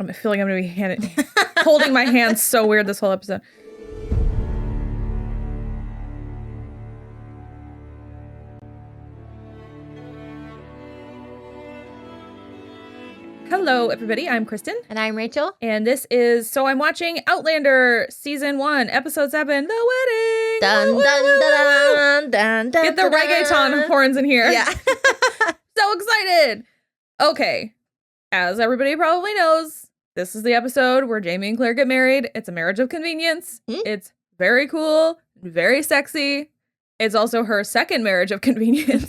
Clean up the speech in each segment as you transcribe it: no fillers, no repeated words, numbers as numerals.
I feel like I'm going to be holding my hands so weird this whole episode. Hello, everybody. I'm Kristin. And I'm Rachel. And this is So I'm Watching Outlander, Season 1, Episode 7, The Wedding. Dun, dun, dun, dun, dun, Get the dun, reggaeton horns in here. Yeah. So excited. Okay. As everybody probably knows, this is the episode where Jamie and Claire get married. It's a marriage of convenience. It's very cool, very sexy. It's also her second marriage of convenience.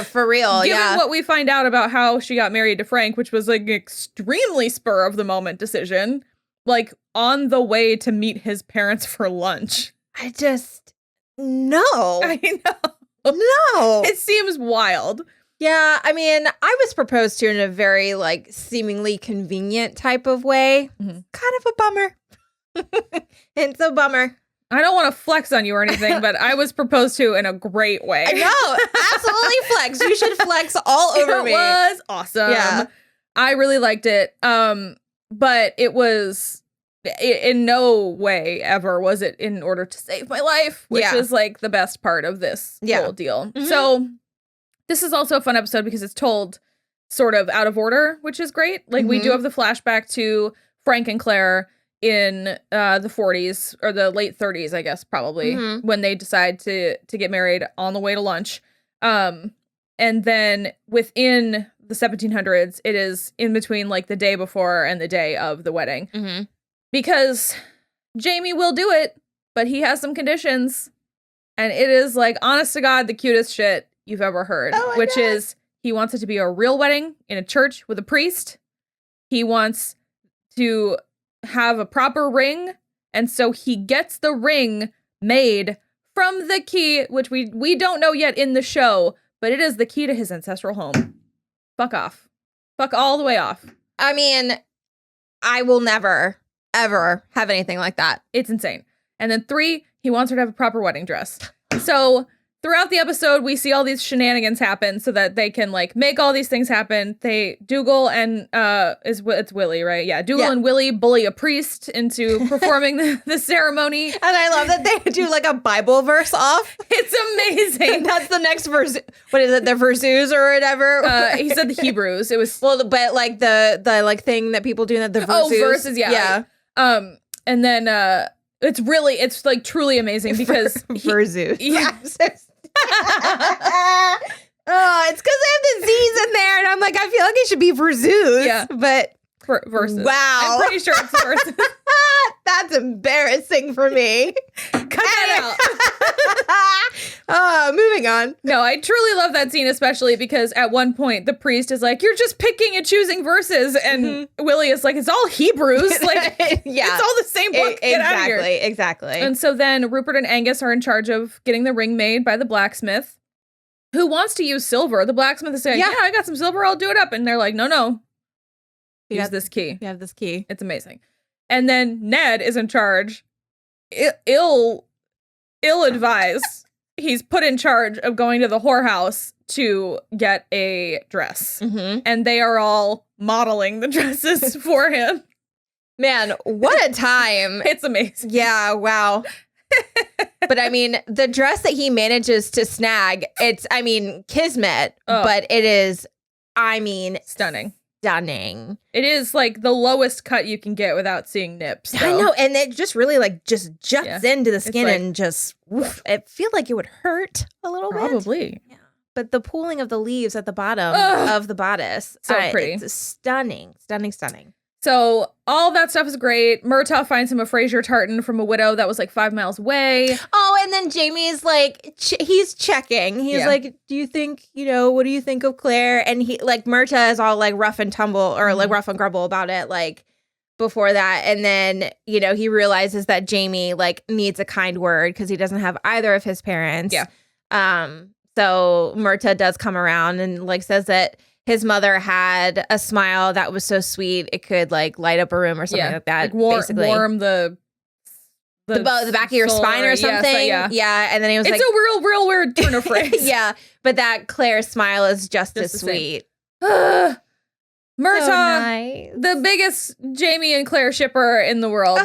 For real, Given what we find out about how she got married to Frank, which was like an extremely spur of the moment decision, like on the way to meet his parents for lunch. No. I know. No. It seems wild. Yeah, I mean, I was proposed to in a very, like, seemingly convenient type of way. Mm-hmm. Kind of a bummer. It's a bummer. I don't want to flex on you or anything, but I was proposed to in a great way. No, absolutely flex. You should flex all over me. It was awesome. Yeah. I really liked it. But it was in no way ever was it in order to save my life, which is like the best part of this whole deal. Mm-hmm. So this is also a fun episode because it's told sort of out of order, which is great. Like we do have the flashback to Frank and Claire in the 40s or the late 30s, I guess, probably, when they decide to get married on the way to lunch. And then within the 1700s, it is in between like the day before and the day of the wedding. Mm-hmm. Because Jamie will do it, but he has some conditions. And it is like, honest to God, the cutest shit you've ever heard, which is he wants it to be a real wedding in a church with a priest. He wants to have a proper ring, and so he gets the ring made from the key, which we don't know yet in the show, but it is the key to his ancestral home. Fuck off. Fuck all the way off. I mean, I will never, ever have anything like that. It's insane. And then 3, he wants her to have a proper wedding dress. So throughout the episode, we see all these shenanigans happen so that they can like make all these things happen. Dougal and it's Willie, right? Yeah, Dougal and Willie bully a priest into performing the ceremony. And I love that they do like a Bible verse off. It's amazing. That's the next verse. What is it? The verses or whatever? He said the Hebrews. It was but like the like thing that people do that the verses. Oh, verses, yeah. And then it's like truly amazing because verses. Yeah. Oh, it's because I have the Z's in there, and I'm like, I feel like it should be versus. Yeah, but versus. Wow, I'm pretty sure it's versus. That's embarrassing for me. Cut that out. Moving on. No, I truly love that scene, especially because at one point the priest is like, "You're just picking and choosing verses," and Willie is like, "It's all Hebrews. Like, it's all the same book. Get out of here." Exactly. And so then Rupert and Angus are in charge of getting the ring made by the blacksmith, who wants to use silver. The blacksmith is saying, "Yeah, I got some silver. I'll do it up." And they're like, "No. Use this key. You have this key. It's amazing." And then Ned is in charge, ill-advised. He's put in charge of going to the whorehouse to get a dress. Mm-hmm. And they are all modeling the dresses for him. Man, what a time. It's amazing. Yeah, wow. But I mean, the dress that he manages to snag, it's, I mean, kismet, but it is, I mean, stunning. It is like the lowest cut you can get without seeing nips. So. I know, and it just really like just juts into the skin and just, I feel like it would hurt a little bit. Probably. Yeah. But the pooling of the leaves at the bottom of the bodice. So pretty. It's stunning. So all that stuff is great. Murtaugh finds him a Fraser tartan from a widow that was like 5 miles away. Oh, and then Jamie's like, he's checking. He's like, do you think, what do you think of Claire? And he like, Murtaugh is all like rough and tumble or like rough and grumble about it like before that. And then, he realizes that Jamie like needs a kind word because he doesn't have either of his parents. Yeah. So Murtaugh does come around and like says that his mother had a smile that was so sweet it could like light up a room or something like that. Like warm the back of your spine or something. Yeah. And then he was it's a real weird turn of phrase. Yeah. But that Claire smile is just as sweet. Murtaugh, so nice. The biggest Jamie and Claire shipper in the world.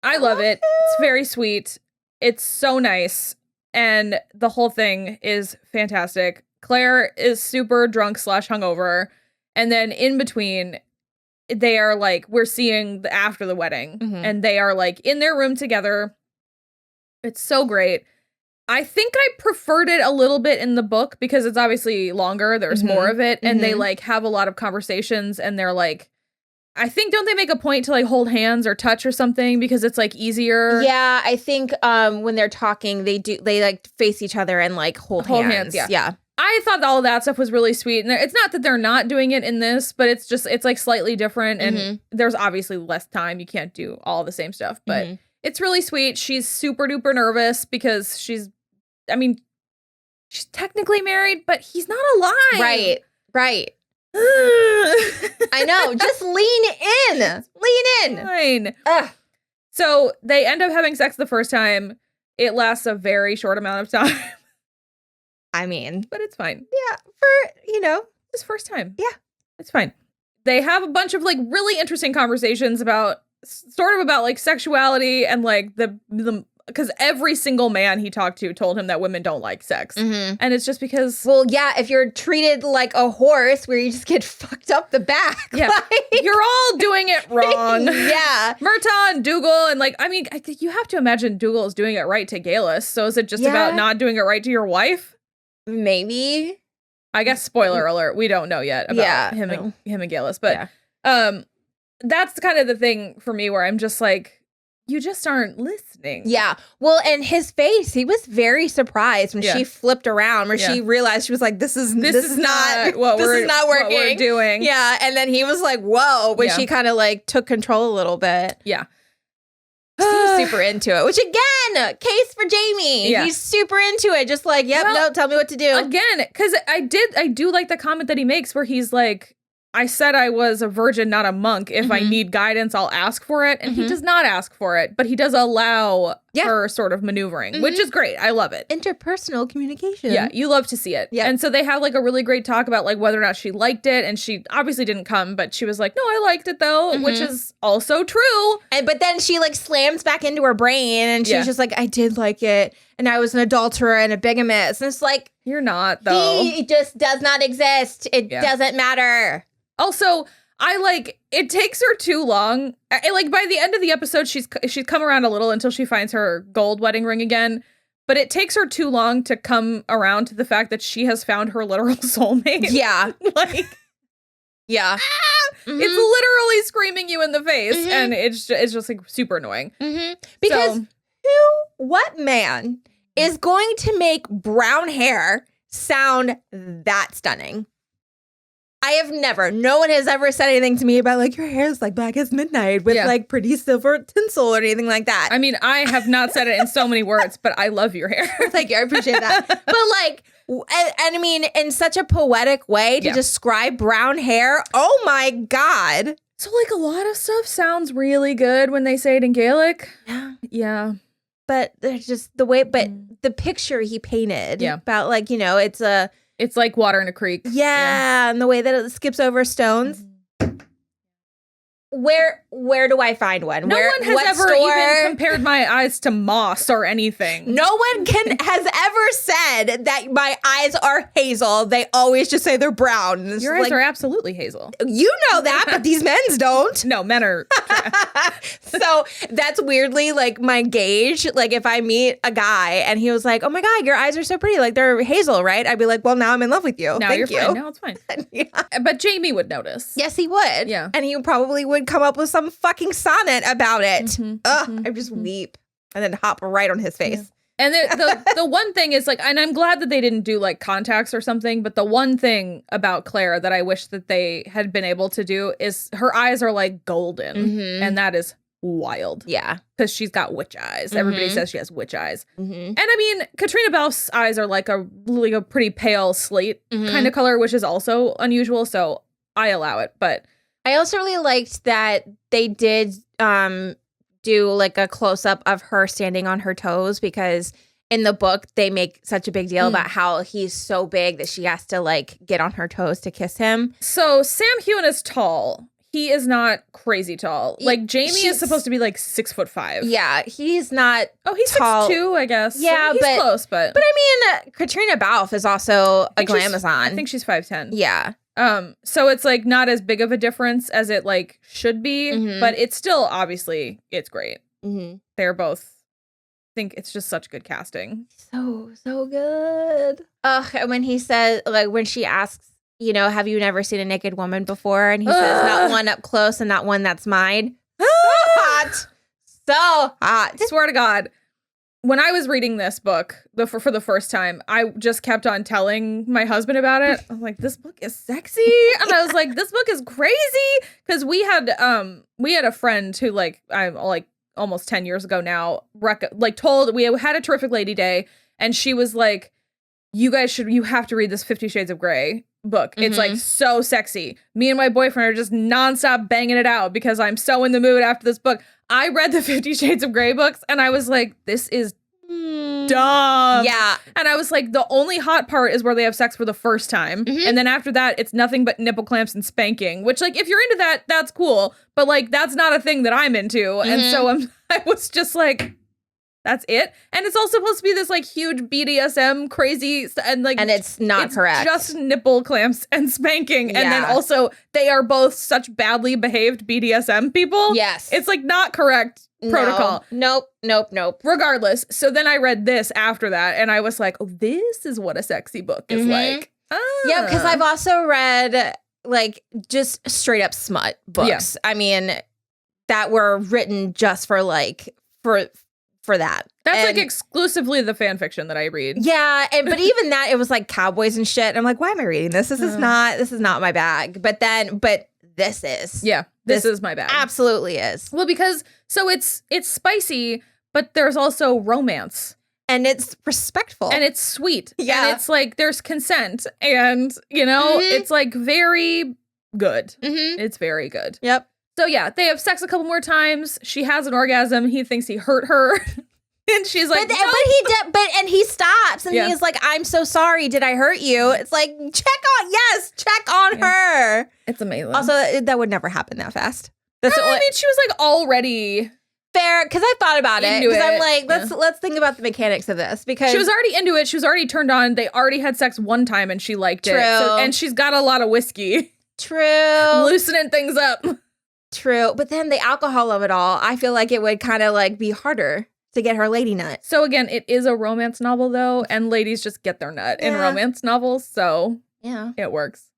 I love it. It's very sweet. It's so nice. And the whole thing is fantastic. Claire is super drunk / hungover. And then in between, they are like, we're seeing after the wedding. And they are like in their room together. It's so great. I think I preferred it a little bit in the book because it's obviously longer. There's more of it. And they like have a lot of conversations and they're like, I think, don't they make a point to like hold hands or touch or something because it's like easier? Yeah, I think when they're talking, they like face each other and like hold hands. Yeah. I thought all of that stuff was really sweet. And it's not that they're not doing it in this, but it's just, it's like slightly different. And there's obviously less time. You can't do all the same stuff, but it's really sweet. She's super duper nervous because she's technically married, but he's not alive. Right. I know. Just lean in. Fine. Ugh. So they end up having sex the first time. It lasts a very short amount of time. I mean, but it's fine. Yeah, for, his first time. Yeah. It's fine. They have a bunch of like really interesting conversations about like sexuality and like the because every single man he talked to told him that women don't like sex. And it's just because... Well, yeah, if you're treated like a horse where you just get fucked up the back. Yeah, you're all doing it wrong. Yeah. Murtaugh and Dougal, and like, I mean, you have to imagine Dougal is doing it right to Galus. So is it just about not doing it right to your wife? Maybe. I guess, spoiler alert, we don't know yet about him and Galus. But that's kind of the thing for me where I'm just like, you just aren't listening. Yeah. Well, and his face, he was very surprised when she flipped around, where she realized, she was like, this is not what we're doing. Yeah. And then he was like, whoa. But she kind of like took control a little bit. Yeah. Seems super into it, which again, case for Jamie. Yeah. He's super into it. Just like, no, tell me what to do. Again, because I do like the comment that he makes where he's like, I said I was a virgin, not a monk. If I need guidance, I'll ask for it. And he does not ask for it, but he does allow her sort of maneuvering, which is great. I love it. Interpersonal communication. Yeah, you love to see it. Yeah. And so they have like a really great talk about like whether or not she liked it. And she obviously didn't come, but she was like, no, I liked it though, which is also true. But then she like slams back into her brain and she's just like, I did like it. And I was an adulterer and a bigamist. And it's like, you're not though. He just does not exist. It doesn't matter. Also, it takes her too long. Like by the end of the episode, she's come around a little until she finds her gold wedding ring again. But it takes her too long to come around to the fact that she has found her literal soulmate. Yeah. Yeah. It's literally screaming you in the face. And it's just like super annoying. Because what man is going to make brown hair sound that stunning? I have no one has ever said anything to me about like, your hair is like black as midnight with like pretty silver tinsel or anything like that. I mean, I have not said it in so many words, but I love your hair. Thank you. I appreciate that. But like, and I mean, in such a poetic way to describe brown hair. Oh my God. So like a lot of stuff sounds really good when they say it in Gaelic. Yeah. Yeah. But there's just the way, but the picture he painted about like, it's like water in a creek. Yeah, and the way that it skips over stones. Where do I find one? No one has ever even compared my eyes to moss or anything. No one has ever said that my eyes are hazel. They always just say they're brown. Your eyes are absolutely hazel. You know that, but these men's don't. No, men are. So that's weirdly like my gauge. Like if I meet a guy and he was like, oh my God, your eyes are so pretty. Like they're hazel, right? I'd be like, well, now I'm in love with you. Now Thank you're fine. Now it's fine. But Jamie would notice. Yes, he would. Yeah. And he probably would come up with some fucking sonnet about it. I just weep and then hop right on his face. And the one thing is like, and I'm glad that they didn't do like contacts or something, but the one thing about Claire that I wish that they had been able to do is her eyes are like golden, and that is wild. Yeah. Because she's got witch eyes. Everybody says she has witch eyes. And I mean, Katrina Balf's eyes are like a pretty pale slate kind of color, which is also unusual. So I allow it, but I also really liked that they did do like a close up of her standing on her toes, because in the book, they make such a big deal about how he's so big that she has to like get on her toes to kiss him. So Sam Heughan is tall. He is not crazy tall. Like Jamie is supposed to be like 6'5". Yeah, he's not. Oh, he's tall. 6'2", I guess. Yeah, he's close, but I mean, Katrina Balfe is also a glamazon. I think she's 5'10". Yeah. So it's like not as big of a difference as it like should be, but it's still obviously it's great. They're both. I think it's just such good casting. So good. And when he said, like, when she asks, you know, have you never seen a naked woman before? And he says, not one up close and not one that's mine. So hot. So hot. I swear to God. When I was reading this book for the first time, I just kept on telling my husband about it. I was like, this book is sexy. And I was like, this book is crazy. Because we had a friend who almost 10 years ago now, we had a terrific lady day, and she was like, you have to read this 50 Shades of Grey book. It's like so sexy. Me and my boyfriend are just nonstop banging it out because I'm so in the mood after this book. I read the 50 Shades of Grey books and I was like, this is dumb. Yeah. And I was like, the only hot part is where they have sex for the first time. And then after that, it's nothing but nipple clamps and spanking, which like, if you're into that, that's cool. But like, that's not a thing that I'm into. And so I was just like, that's it. And it's also supposed to be this like huge BDSM crazy and it's not correct. Just nipple clamps and spanking. And then also they are both such badly behaved BDSM people. Yes. It's like not correct protocol. Nope. Regardless. So then I read this after that and I was like, oh, this is what a sexy book is like. Yeah, because I've also read like just straight up smut books. Yeah. I mean, that were written just for like for that. That's like exclusively the fan fiction that I read. Yeah, but even that, it was like cowboys and shit. I'm like, why am I reading this? This is not my bag. But this is. Yeah, this is my bag. Absolutely is. Well, because so it's spicy, but there's also romance. And it's respectful. And it's sweet. Yeah. And it's like there's consent. And, you know, it's like very good. It's very good. Yep. So yeah, they have sex a couple more times. She has an orgasm. He thinks he hurt her. And she's like, and he stops and he's like, I'm so sorry. Did I hurt you? It's like, check on her. It's amazing. Also, that would never happen that fast. I mean, she was like already fair, because I thought about it. Because I'm like, let's think about the mechanics of this. Because she was already into it. She was already turned on. They already had sex one time and she liked it. So, and she's got a lot of whiskey. True. Loosening things up. True. But then the alcohol of it all, I feel like it would kind of like be harder to get her lady nut. So again, it is a romance novel though, and ladies just get their nut in romance novels, so yeah, it works.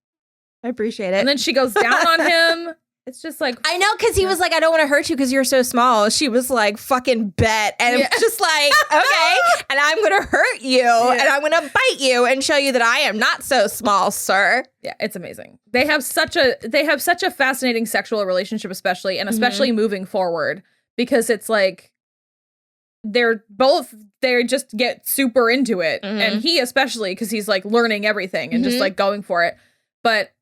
I appreciate it. And then she goes down on him. It's just like, I know, because he was like, I don't want to hurt you because you're so small. She was like, fucking bet. And it's just like, okay, and I'm going to hurt you and I'm going to bite you and show you that I am not so small, sir. Yeah, it's amazing. They have such a fascinating sexual relationship, especially moving forward, because it's like, they just get super into it. And he especially, because he's like learning everything and just like going for it. But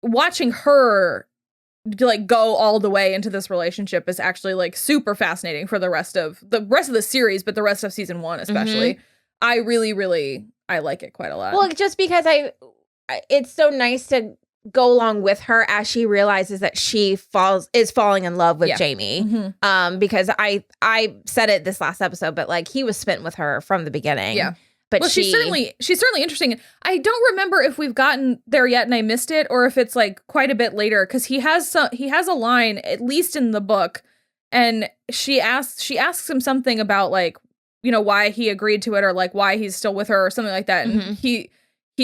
watching her like go all the way into this relationship is actually like super fascinating for the rest of the series, but the rest of season 1 especially. I really I like it quite a lot. Well, just because it's so nice to go along with her as she realizes that she is falling in love with Jamie. Because I said it this last episode, but like he was smitten with her from the beginning. Yeah. But she's certainly interesting. I don't remember if we've gotten there yet and I missed it, or if it's like quite a bit later, because he has a line, at least in the book, and she asks him something about like, you know, why he agreed to it, or like why he's still with her or something like that. And he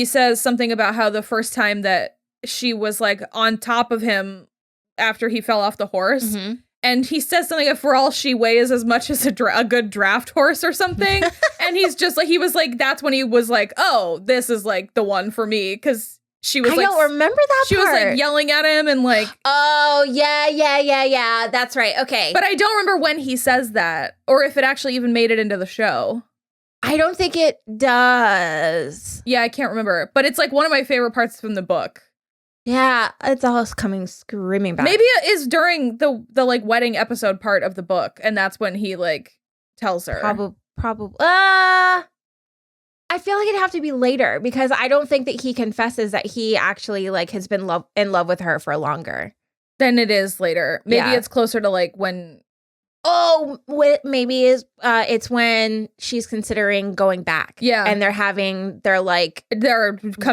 says something about how the first time that she was like on top of him after he fell off the horse. And he says something like, for all she weighs as much as a good draft horse or something. And he's just like, he was like, that's when he was like, oh, this is like the one for me. Because she was I don't remember that she part. was like yelling at him and like. Oh, yeah. That's right. Okay. But I don't remember when he says that, or if it actually even made it into the show. I don't think it does. Yeah, I can't remember. But it's like one of my favorite parts from the book. Yeah, it's all coming screaming back. Maybe it is during the like wedding episode part of the book, and that's when he like tells her. probably. I feel like it'd have to be later because I don't think that he confesses that he actually like has been in love with her for longer. Then it is later. Maybe it's closer to like when. Oh, maybe it's when she's considering going back. Yeah. And they're come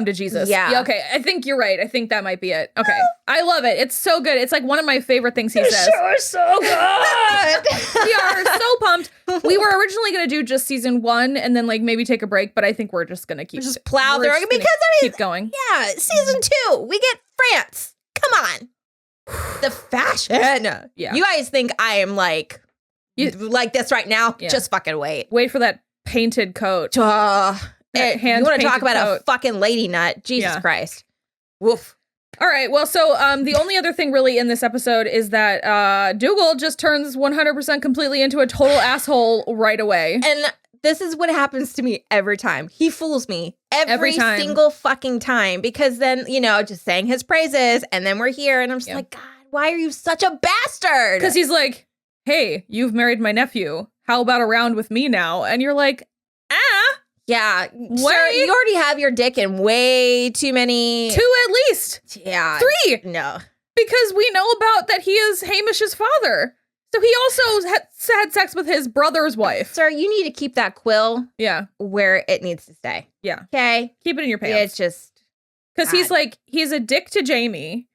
to Jesus. Yeah. Okay. I think you're right. I think that might be it. Okay. I love it. It's so good. It's like one of my favorite things he says. Sure, so good. We are so pumped. We were originally going to do just season 1 and then like maybe take a break, but I think we're just going to plow through it because keep going. Yeah. Season 2, we get France. Come on. The fashion. Yeah. You guys think I am like this right now? Yeah. Just fucking wait. Wait for that painted coat. You want to talk about a fucking lady nut? Jesus Christ. Woof. All right. Well, so the only other thing really in this episode is that Dougal just turns 100% completely into a total asshole right away. And this is what happens to me every time. He fools me every single fucking time because then, just saying his praises and then we're here and I'm just like, God, why are you such a bastard? Because he's like, hey, you've married my nephew. How about a round with me now? And you're like, yeah. Sir, you already have your dick in way too many. 2 at least. Yeah. 3. No. Because we know about that he is Hamish's father. So he also had sex with his brother's wife. Sir, you need to keep that quill where it needs to stay. Yeah. Okay? Keep it in your pants. It's just... Because he's a dick to Jamie,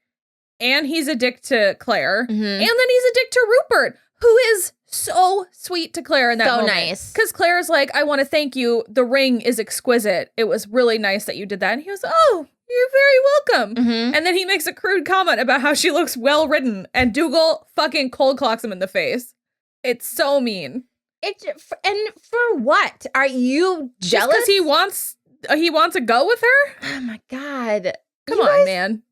and he's a dick to Claire, and then he's a dick to Rupert, who is so sweet to Claire in that moment. So nice. Because Claire's like, I want to thank you. The ring is exquisite. It was really nice that you did that. And he goes, oh, you're very welcome. And then he makes a crude comment about how she looks well written, and Dougal fucking cold clocks him in the face. It's so mean. And for what? Are you jealous? Because he wants to go with her? Oh my God. Come on, man.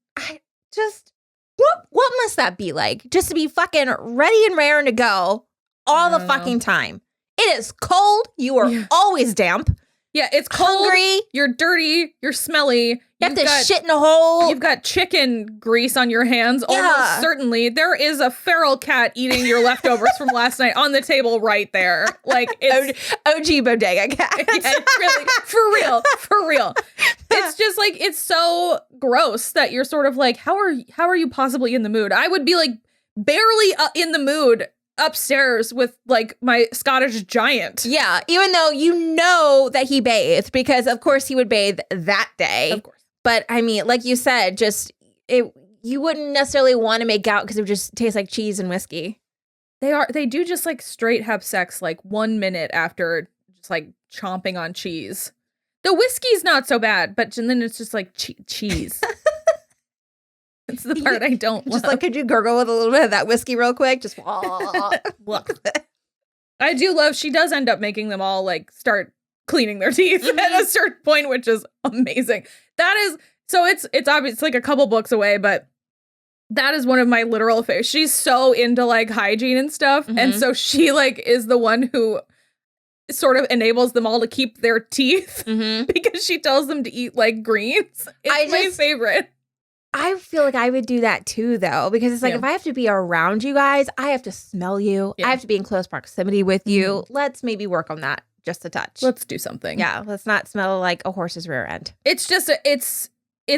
What must that be like? Just to be fucking ready and raring to go all the fucking time. It is cold. You are always damp. Yeah, it's cold. Hungry. You're dirty. You're smelly. You have to shit in a hole. You've got chicken grease on your hands. Almost certainly. There is a feral cat eating your leftovers from last night on the table right there. Like, it's OG bodega cat. Yeah, really, for real. It's just like, it's so gross that you're sort of like, how are you possibly in the mood? I would be like barely in the mood upstairs with like my Scottish giant. Yeah, even though you know that he bathed because of course he would bathe that day. Of course. But I mean, like you said, you wouldn't necessarily want to make out because it would just taste like cheese and whiskey. They do just like straight have sex like 1 minute after just like chomping on cheese. The whiskey's not so bad, but then it's just like cheese. It's the part I don't love. Just like, could you gurgle with a little bit of that whiskey real quick? Just I do love, she does end up making them all like start cleaning their teeth at a certain point, which is amazing. That is, so it's obvious, it's like a couple books away, but that is one of my literal favorites. She's so into like hygiene and stuff. And so she like is the one who sort of enables them all to keep their teeth because she tells them to eat like greens. It's my favorite. I feel like I would do that too, though, because it's like if I have to be around you guys, I have to smell you. I have to be in close proximity with you. Let's maybe work on that just a touch. Let's do something. Yeah, let's not smell like a horse's rear end. It's just it's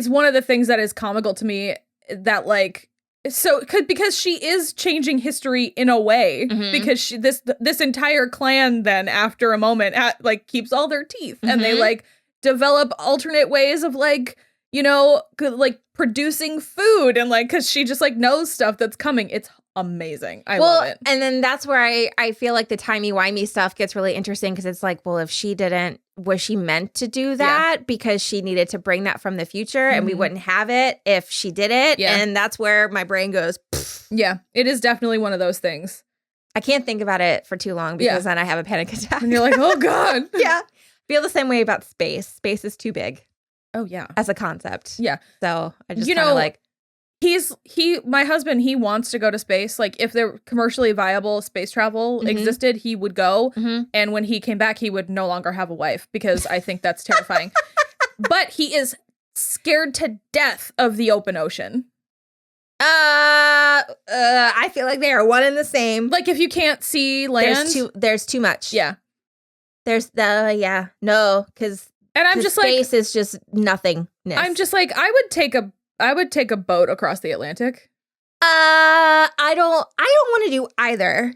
one of the things that is comical to me that like because she is changing history in a way because this entire clan then after a moment like keeps all their teeth and they like develop alternate ways of like, you know, like producing food and like because she just like knows stuff that's coming. It's amazing. I love it. And then that's where I feel like the timey-wimey stuff gets really interesting because it's like, well, if she didn't, was she meant to do that because she needed to bring that from the future and we wouldn't have it if she did it? Yeah. And that's where my brain goes, pfft. Yeah, it is definitely one of those things. I can't think about it for too long because then I have a panic attack. And you're like, oh God. Yeah. Feel the same way about space. Space is too big. Oh yeah. As a concept. Yeah. So I just kind of like. My husband, he wants to go to space. Like if there commercially viable space travel existed, he would go. And when he came back, he would no longer have a wife because I think that's terrifying. But he is scared to death of the open ocean. I feel like they are one and the same. Like if you can't see land. There's too much. Yeah. There's no, because and I'm just space is just nothingness. I'm just like, I would take a boat across the Atlantic. I don't want to do either.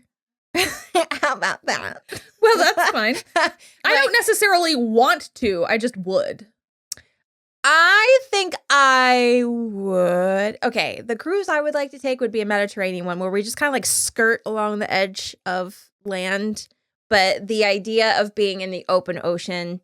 How about that? Well, that's fine. I don't necessarily want to. I just would. I think I would. Okay, the cruise I would like to take would be a Mediterranean one where we just kind of like skirt along the edge of land. But the idea of being in the open ocean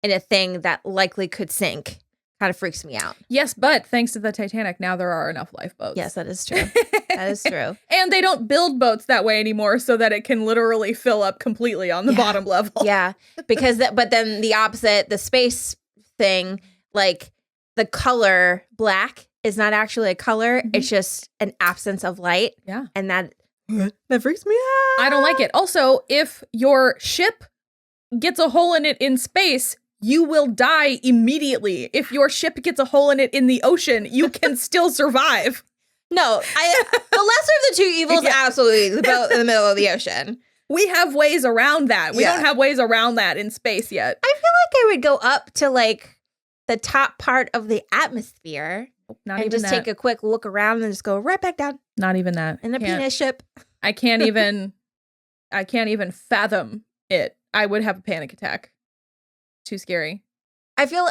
in a thing that likely could sink kind of freaks me out. Yes, but thanks to the Titanic, now there are enough lifeboats. Yes, that is true. That is true. And they don't build boats that way anymore so that it can literally fill up completely on the bottom level. Yeah, because but then the opposite, the space thing, like the color black is not actually a color. Mm-hmm. It's just an absence of light. Yeah. And that freaks me out. I don't like it. Also, if your ship gets a hole in it in space, you will die immediately. If your ship gets a hole in it in the ocean, you can still survive. No, the lesser of the two evils, absolutely, the boat in the middle of the ocean. We have ways around that. We don't have ways around that in space yet. I feel like I would go up to like the top part of the atmosphere and just take a quick look around and just go right back down. Not even that. In a penis ship. I can't even fathom it. I would have a panic attack. Too scary. I feel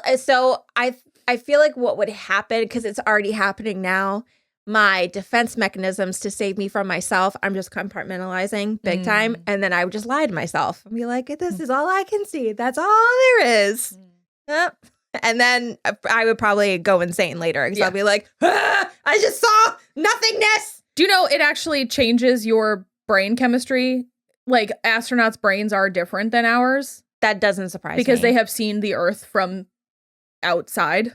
like what would happen, because it's already happening now, my defense mechanisms to save me from myself, I'm just compartmentalizing big time, and then I would just lie to myself and be like, this is all I can see. That's all there is. Yep. And then I would probably go insane later because I'll be like, I just saw nothingness. Do you know it actually changes your brain chemistry? Like, astronauts' brains are different than ours. That doesn't surprise me. Because they have seen the Earth from outside.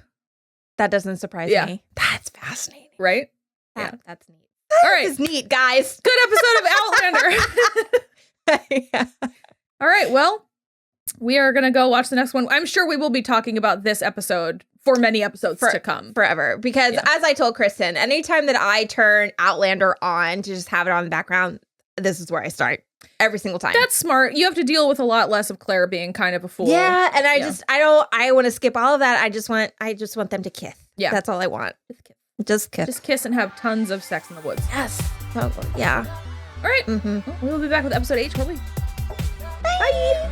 That doesn't surprise me. That's fascinating. Right? That's neat. All right. This is neat, guys. Good episode of Outlander. All right. Well, we are going to go watch the next one. I'm sure we will be talking about this episode for many episodes to come. Forever. Because as I told Kristin, anytime that I turn Outlander on to just have it on the background, this is where I start. Every single time. That's smart. You have to deal with a lot less of Claire being kind of a fool. Yeah, and I want to skip all of that. I just want them to kiss. Yeah. That's all I want. Just kiss. Just kiss and have tons of sex in the woods. Yes. Oh, yeah. All right. Mm-hmm. We will be back with episode 8 shortly. Bye.